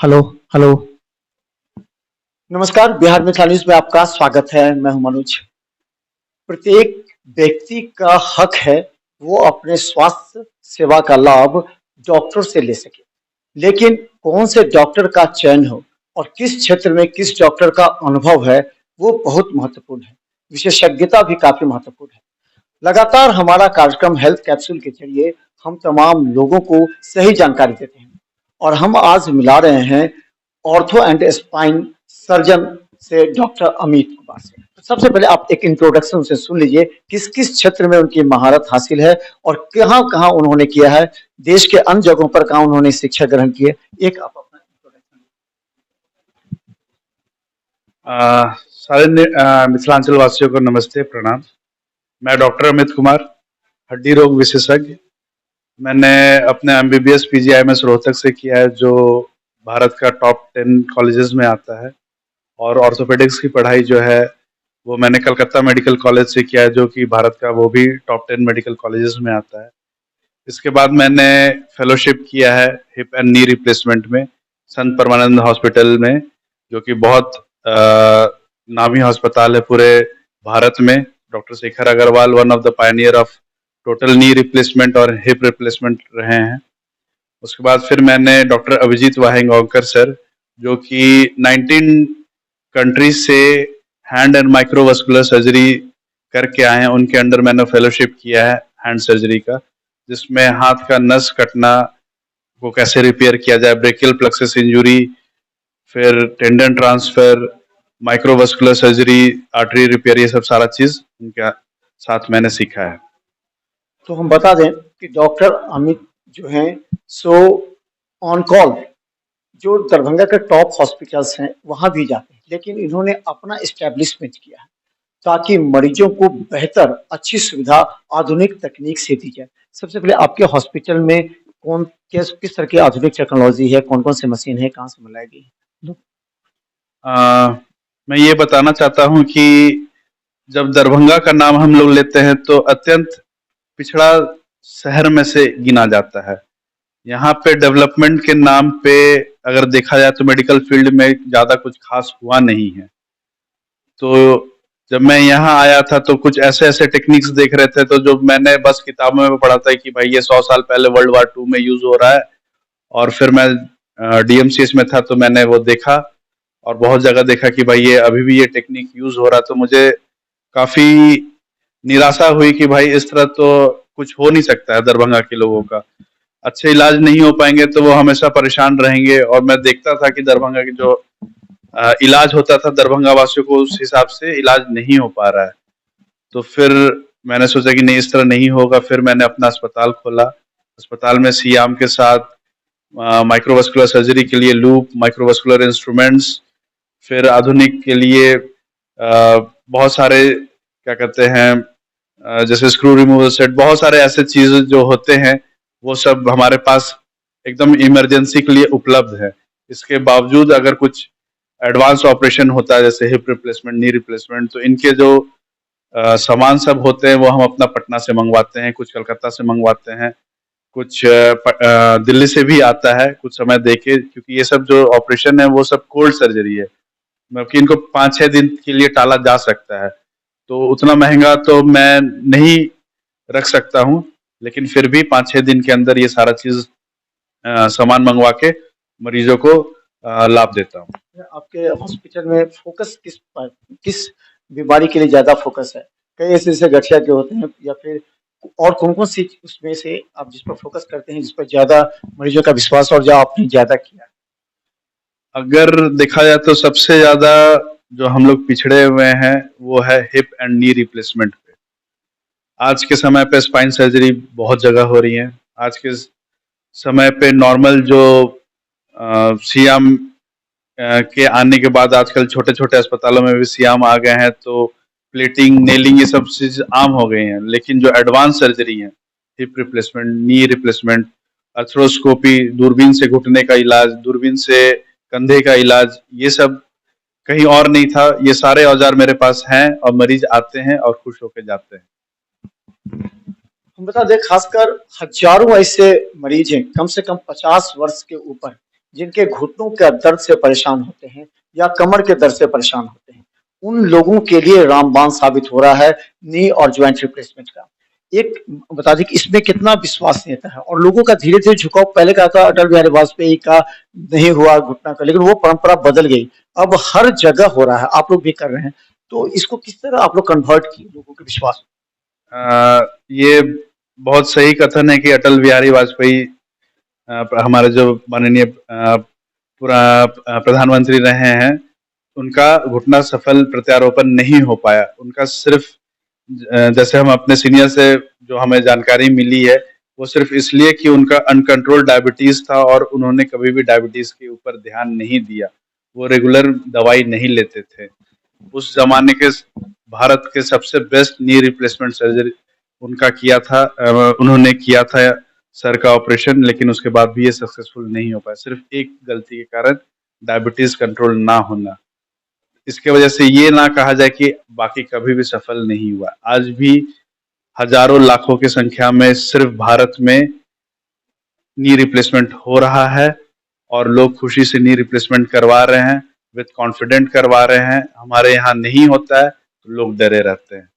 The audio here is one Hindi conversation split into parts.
हेलो। हेलो। नमस्कार, बिहार मिथिला न्यूज में आपका स्वागत है। मैं हूं मनोज। प्रत्येक व्यक्ति का हक है वो अपने स्वास्थ्य सेवा का लाभ डॉक्टर से ले सके, लेकिन कौन से डॉक्टर का चयन हो और किस क्षेत्र में किस डॉक्टर का अनुभव है वो बहुत महत्वपूर्ण है। विशेषज्ञता भी काफी महत्वपूर्ण है। लगातार हमारा कार्यक्रम हेल्थ कैप्सूल के जरिए हम तमाम लोगों को सही जानकारी देते हैं और हम आज मिला रहे हैं ऑर्थो एंड स्पाइन सर्जन से डॉक्टर अमित कुमार से। तो सबसे पहले आप एक इंट्रोडक्शन से सुन लीजिए किस किस क्षेत्र में उनकी महारत हासिल है और कहाँ कहाँ उन्होंने किया है, देश के अन्य जगहों पर कहाँ उन्होंने शिक्षा ग्रहण की है। एक आप अपना इंट्रोडक्शन। सारे मिथिलांचल वासियों को नमस्ते, प्रणाम। मैं डॉक्टर अमित कुमार, हड्डी रोग विशेषज्ञ। मैंने अपने एमबीबीएस पीजीआईएमएस रोहतक से किया है, जो भारत का टॉप 10 कॉलेजेस में आता है। और ऑर्थोपेडिक्स की पढ़ाई जो है वो मैंने कलकत्ता मेडिकल कॉलेज से किया है, जो कि भारत का वो भी टॉप 10 मेडिकल कॉलेजेस में आता है। इसके बाद मैंने फेलोशिप किया है हिप एंड नी रिप्लेसमेंट में संत परमानंद हॉस्पिटल में, जो कि बहुत नामी अस्पताल है पूरे भारत में। Doctor Shekhar Agarwal one of the pioneer of total knee replacement और हिप रिप्लेसमेंट रहे हैं। उसके बाद फिर मैंने डॉक्टर अभिजीत वाहेंगकर सर, जो कि 19 कंट्रीज से हैंड एंड माइक्रोवास्कुलर सर्जरी करके आए हैं, उनके अंडर मैंने फेलोशिप किया है हैंड सर्जरी का, जिसमें हाथ का नस कटना को कैसे रिपेयर किया जाए, ब्रेकियल प्लेक्सस इंजुरी, फिर tendon transfer, microvascular surgery, artery repair, ये सब सारा चीज उनके साथ मैंने सीखा है। तो हम बता दें कि डॉक्टर अमित जो हैं सो ऑन कॉल जो दरभंगा के टॉप हॉस्पिटल्स हैं वहां भी जाते हैं, लेकिन इन्होंने अपना इस्टेब्लिशमेंट किया है ताकि मरीजों को बेहतर अच्छी सुविधा आधुनिक तकनीक से दी जाए। सबसे पहले आपके हॉस्पिटल में कौन किस तरह की आधुनिक टेक्नोलॉजी है, कौन कौन सी मशीन है, कहाँ से मंगाई गई है? मैं ये बताना चाहता हूँ कि जब दरभंगा का नाम हम लोग लेते हैं तो अत्यंत पिछड़ा शहर में से गिना जाता है। यहाँ पे डेवलपमेंट के नाम पे अगर देखा जाए तो मेडिकल फील्ड में ज़्यादा कुछ खास हुआ नहीं है। तो जब मैं यहाँ आया था तो कुछ ऐसे ऐसे टेक्निक्स देख रहे थे, तो जो मैंने बस किताबों में पढ़ा था कि भाई ये 100 साल पहले वर्ल्ड वार 2 में यूज हो रहा है, और फिर मैं डीएमसीएच में था तो मैंने वो देखा और बहुत जगह देखा कि भाई ये अभी भी ये टेक्निक यूज हो रहा है। तो मुझे काफी निराशा हुई कि भाई इस तरह तो कुछ हो नहीं सकता है। दरभंगा के लोगों का अच्छे इलाज नहीं हो पाएंगे तो वो हमेशा परेशान रहेंगे। और मैं देखता था कि दरभंगा की जो इलाज होता था दरभंगा वासियों को, उस हिसाब से इलाज नहीं हो पा रहा है। तो फिर मैंने सोचा कि नहीं, इस तरह नहीं होगा। फिर मैंने अपना अस्पताल खोला। अस्पताल में सियाम के साथ माइक्रोवास्कुलर सर्जरी के लिए लूप, माइक्रोवास्कुलर इंस्ट्रूमेंट्स, फिर आधुनिक के लिए बहुत सारे क्या कहते हैं जैसे स्क्रू रिमूवल सेट, बहुत सारे ऐसे चीज जो होते हैं वो सब हमारे पास एकदम इमरजेंसी के लिए उपलब्ध है। इसके बावजूद अगर कुछ एडवांस ऑपरेशन होता है जैसे हिप रिप्लेसमेंट, नी रिप्लेसमेंट, तो इनके जो सामान सब होते हैं वो हम अपना पटना से मंगवाते हैं, कुछ कलकत्ता से मंगवाते हैं, कुछ दिल्ली से भी आता है कुछ समय देके, क्योंकि ये सब जो ऑपरेशन है वो सब कोल्ड सर्जरी है, मतलब कि इनको 5-6 दिन के लिए टाला जा सकता है। तो उतना महंगा तो मैं नहीं रख सकता हूँ, लेकिन फिर भी 5-6 दिन के अंदर ये सारा चीज सामान मंगवा के मरीजों को लाभ देता हूँ। आपके हॉस्पिटल में फोकस किस बीमारी के लिए ज्यादा फोकस है? कई ऐसे जैसे गठिया के होते हैं या फिर और कौन कौन सी उसमें से आप जिस पर फोकस करते हैं, जिस पर ज्यादा मरीजों का विश्वास और जो आपने ज्यादा किया? अगर देखा जाए तो सबसे ज्यादा जो हम लोग पिछड़े हुए हैं वो है हिप एंड नी रिप्लेसमेंट पे। आज के समय पे स्पाइन सर्जरी बहुत जगह हो रही है। आज के समय पे नॉर्मल जो सीएम के आने के बाद आजकल छोटे छोटे अस्पतालों में भी सीएम आ गए हैं, तो प्लेटिंग, नेलिंग, ये सब चीज आम हो गई हैं। लेकिन जो एडवांस सर्जरी है, हिप रिप्लेसमेंट, नी रिप्लेसमेंट, अर्थ्रोस्कोपी, दूरबीन से घुटने का इलाज, दूरबीन से कंधे का इलाज, ये सब कहीं और नहीं था। ये सारे औजार मेरे पास हैं और मरीज आते हैं और खुश होकर जाते हैं। हम बता दें, खासकर हजारों ऐसे मरीज हैं, कम से कम 50 वर्ष के ऊपर, जिनके घुटनों के दर्द से परेशान होते हैं या कमर के दर्द से परेशान होते हैं, उन लोगों के लिए रामबाण साबित हो रहा है नी और ज्वाइंट रिप्लेसमेंट का। एक बता दें कि इसमें कितना विश्वसनीयता है और लोगों का धीरे-धीरे झुकाव पहले कहा था अटल बिहारी वाजपेयी का नहीं हुआ घुटना का, लेकिन वो परंपरा बदल गई। अब हर जगह हो रहा है, आप लोग भी कर रहे हैं। तो इसको किस तरह आप लोग कन्वर्ट किए लोगों के विश्वास ये बहुत सही कथन है कि अटल बिहारी वाजपेयी हमारे जो माननीय प्रधानमंत्री रहे हैं, उनका घुटना सफल प्रत्यारोपण नहीं हो पाया। उनका सिर्फ जैसे हम अपने सीनियर से जो हमें जानकारी मिली है, वो सिर्फ इसलिए कि उनका अनकंट्रोल्ड डायबिटीज था और उन्होंने कभी भी डायबिटीज के ऊपर ध्यान नहीं दिया। वो रेगुलर दवाई नहीं लेते थे। उस जमाने के भारत के सबसे बेस्ट नी रिप्लेसमेंट सर्जरी उनका किया था, उन्होंने किया था सर का ऑपरेशन, लेकिन उसके बाद भी ये सक्सेसफुल नहीं हो पाया, सिर्फ एक गलती के कारण, डायबिटीज कंट्रोल ना होना। इसके वजह से ये ना कहा जाए कि बाकी कभी भी सफल नहीं हुआ। आज भी हजारों लाखों की संख्या में सिर्फ भारत में नी रिप्लेसमेंट हो रहा है और लोग खुशी से नी रिप्लेसमेंट करवा रहे हैं, विद कॉन्फिडेंट करवा रहे हैं। हमारे यहाँ नहीं होता है तो लोग डरे रहते हैं,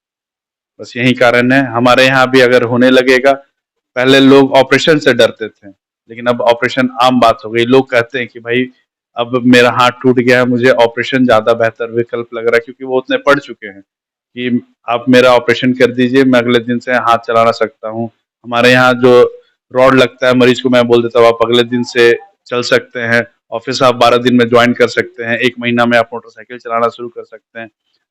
बस यही कारण है। हमारे यहाँ भी अगर होने लगेगा, पहले लोग ऑपरेशन से डरते थे, लेकिन अब ऑपरेशन आम बात हो गई। लोग कहते हैं कि भाई अब मेरा हाथ टूट गया है, मुझे ऑपरेशन ज्यादा बेहतर विकल्प लग रहा है, क्योंकि वो उतने पढ़ चुके हैं कि आप मेरा ऑपरेशन कर दीजिए, मैं अगले दिन से हाथ चलाना सकता हूँ। हमारे यहाँ जो रॉड लगता है मरीज को, मैं बोल देता हूँ आप अगले दिन से चल सकते हैं, ऑफिस आप 12 दिन में ज्वाइन कर सकते हैं, 1 महीना में आप मोटरसाइकिल चलाना शुरू कर सकते हैं,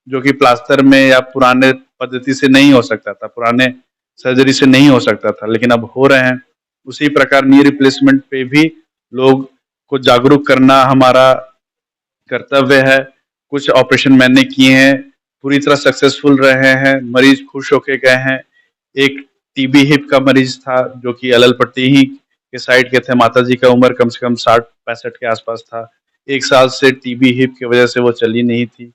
जो कि प्लास्टर में या पुराने पद्धति से नहीं हो सकता था, पुराने सर्जरी से नहीं हो सकता था, लेकिन अब हो रहे हैं। उसी प्रकार नी रिप्लेसमेंट पे भी लोग को जागरूक करना हमारा कर्तव्य है। कुछ ऑपरेशन मैंने किए हैं, पूरी तरह सक्सेसफुल रहे हैं, मरीज खुश होके गए हैं। एक टीबी हिप का मरीज था जो कि अलल पट्टी ही के साइड के थे, माता जी का उम्र कम से कम 60-65 के आसपास था। 1 साल से टीबी हिप की वजह से वो चली नहीं थी।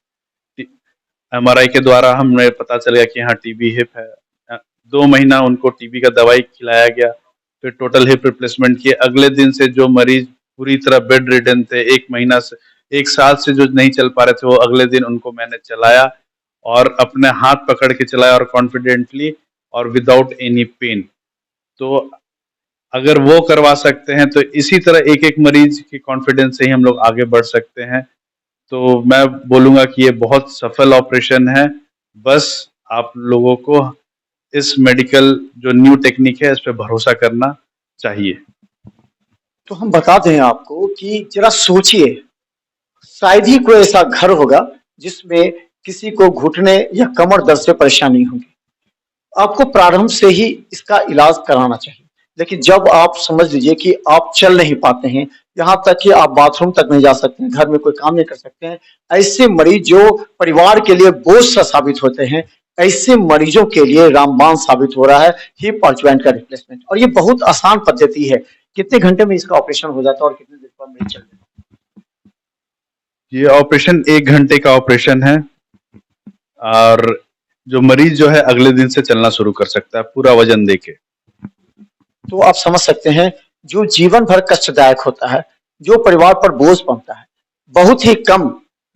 एमआरआई के द्वारा हमें पता चल गया कि हाँ टीबी हिप है। 2 महीना उनको टीबी का दवाई खिलाया गया, फिर टोटल हिप रिप्लेसमेंट किए। अगले दिन से जो मरीज पूरी तरह बेड रिडन थे, 1 साल से जो नहीं चल पा रहे थे, वो अगले दिन उनको मैंने चलाया और अपने हाथ पकड़ के चलाया और कॉन्फिडेंटली और विदाउट एनी पेन। तो अगर वो करवा सकते हैं तो इसी तरह एक एक मरीज की कॉन्फिडेंस से ही हम लोग आगे बढ़ सकते हैं। तो मैं बोलूंगा कि ये बहुत सफल ऑपरेशन है। बस आप लोगों को इस मेडिकल जो न्यू टेक्निक है इस पे भरोसा करना चाहिए। तो हम बता दें आपको कि जरा सोचिए, शायद ही कोई ऐसा घर होगा जिसमें किसी को घुटने या कमर दर्द से परेशानी होगी। आपको प्रारंभ से ही इसका इलाज कराना चाहिए, लेकिन जब आप समझ लीजिए कि आप चल नहीं पाते हैं, यहाँ तक कि आप बाथरूम तक नहीं जा सकते हैं, घर में कोई काम नहीं कर सकते हैं, ऐसे मरीज जो परिवार के लिए बोझ सा साबित होते हैं, ऐसे मरीजों के लिए रामबाण साबित हो रहा है हिप और ज्वाइंट का रिप्लेसमेंट। और ये बहुत आसान पद्धति है। कितने घंटे में इसका ऑपरेशन हो जाता है और कितने दिन पर मरीज चल जाता ये ऑपरेशन 1 घंटे का ऑपरेशन है और जो मरीज जो है अगले दिन से चलना शुरू कर सकता है पूरा वजन देके। तो आप समझ सकते हैं, जो जीवन भर कष्टदायक होता है, जो परिवार पर बोझ बनता है, बहुत ही कम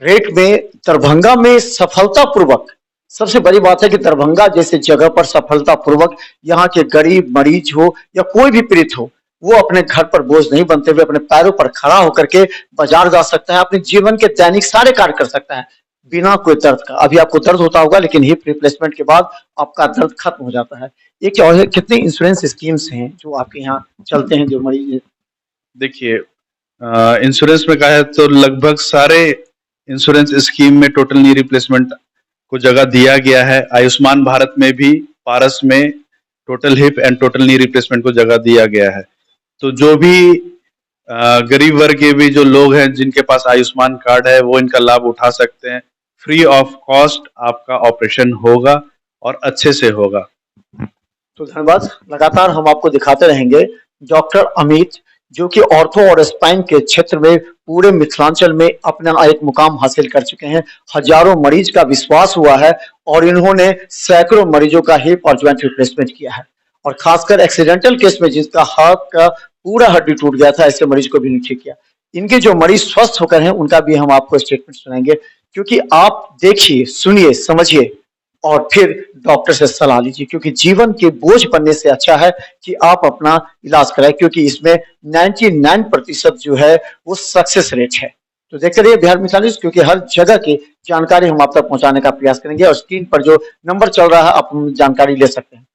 रेट में दरभंगा में सफलतापूर्वक, सबसे बड़ी बात है कि दरभंगा जैसे जगह पर सफलतापूर्वक यहाँ के गरीब मरीज हो या कोई भी पीड़ित हो, वो अपने घर पर बोझ नहीं बनते हुए अपने पैरों पर खड़ा होकर के बाजार जा सकता है, अपने जीवन के दैनिक सारे कार्य कर सकता है बिना कोई दर्द का। अभी आपको दर्द होता होगा, लेकिन हिप रिप्लेसमेंट के बाद आपका दर्द खत्म हो जाता है। ये क्या है, कितने इंश्योरेंस स्कीम्स हैं जो आपके यहाँ चलते हैं जो मरीज? देखिए, इंश्योरेंस में कहा है तो लगभग सारे इंश्योरेंस स्कीम में टोटल नी रिप्लेसमेंट को जगह दिया गया है। आयुष्मान भारत में भी पारस में total hip and total knee replacement को जगह दिया गया है। तो जो भी गरीब वर्ग के भी जो लोग हैं जिनके पास आयुष्मान कार्ड है, वो इनका लाभ उठा सकते हैं। फ्री ऑफ कॉस्ट आपका ऑपरेशन होगा और अच्छे से होगा। तो धन्यवाद। लगातार हम आपको दिखाते रहेंगे डॉक्टर अमित, जो कि ऑर्थो और स्पाइन के क्षेत्र में पूरे मिथिलांचल में अपना एक मुकाम हासिल कर चुके हैं। हजारों मरीज का विश्वास हुआ है और इन्होंने सैकड़ों मरीजों का हिप और ज्वाइंट रिप्लेसमेंट किया है, और खासकर एक्सीडेंटल केस में जिसका हाथ का पूरा हड्डी टूट गया था, ऐसे मरीज को भी नहीं ठीक किया। इनके जो मरीज स्वस्थ होकर हैं उनका भी हम आपको स्टेटमेंट सुनाएंगे, क्योंकि आप देखिए, सुनिए, समझिए और फिर डॉक्टर से सलाह लीजिए, क्योंकि जीवन के बोझ बनने से अच्छा है कि आप अपना इलाज कराएं, क्योंकि इसमें 99% जो है वो सक्सेस रेट है। तो देखते रहिए बिहार मिसाल न्यूज़, क्योंकि हर जगह की जानकारी हम आप तक पहुंचाने का प्रयास करेंगे और स्क्रीन पर जो नंबर चल रहा है आप जानकारी ले सकते हैं।